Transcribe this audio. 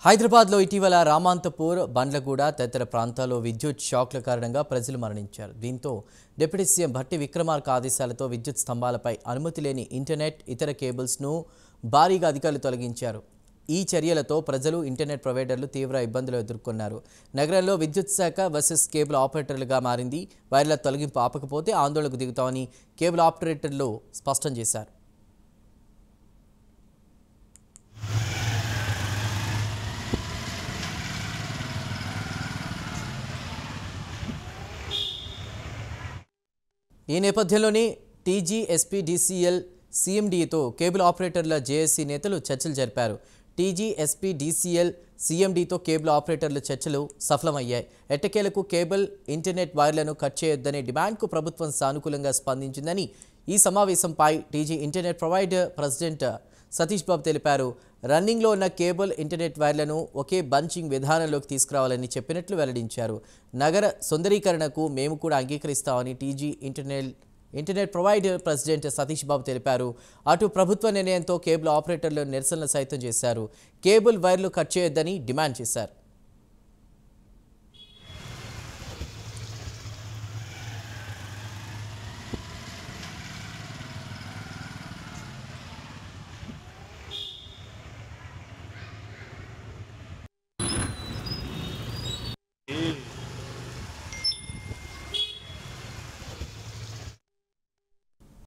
హైదరాబాద్లో ఇటీవల రామాంతపూర్, బండ్లగూడ తదితర ప్రాంతాల్లో విద్యుత్ షాక్ల కారణంగా ప్రజలు మరణించారు. దీంతో డిప్యూటీ సీఎం భట్టి విక్రమార్క ఆదేశాలతో విద్యుత్ స్తంభాలపై అనుమతి లేని ఇంటర్నెట్, ఇతర కేబుల్స్ను భారీగా అధికారులు తొలగించారు. ఈ చర్యలతో ప్రజలు, ఇంటర్నెట్ ప్రొవైడర్లు తీవ్ర ఇబ్బందులు ఎదుర్కొన్నారు. నగరంలో విద్యుత్ శాఖ వర్సెస్ కేబుల్ ఆపరేటర్లుగా మారింది. వైర్ల తొలగింపు ఆపకపోతే ఆందోళనకు దిగుతామని కేబుల్ ఆపరేటర్లు స్పష్టం చేశారు. ఈ నేపథ్యంలోనే టీజీఎస్పీడీసీఎల్ సీఎండీతో కేబుల్ ఆపరేటర్ల జేఏసీ నేతలు చర్చలు జరిపారు. టీజీఎస్పీడీసీఎల్ సీఎండీతో కేబుల్ ఆపరేటర్ల చర్చలు సఫలమయ్యాయి. ఎట్టకేలకు కేబుల్, ఇంటర్నెట్ వైర్లను కట్ చేయొద్దనే డిమాండ్కు ప్రభుత్వం సానుకూలంగా స్పందించిందని ఈ సమావేశంపై TG internet provider president Satish Babu తెలిపారు. రన్నింగ్లో ఉన్న కేబుల్, ఇంటర్నెట్ వైర్లను ఒకే బంచింగ్ విధానంలోకి తీసుకురావాలని చెప్పినట్లు వెల్లడించారు. నగర సుందరీకరణకు మేము కూడా అంగీకరిస్తామని TG internet provider president Satish Babu తెలిపారు. అటు ప్రభుత్వ నిర్ణయంతో కేబుల్ ఆపరేటర్లు నిరసనలు సైతం చేశారు. కేబుల్ వైర్లు కట్ చేయొద్దని డిమాండ్ చేశారు.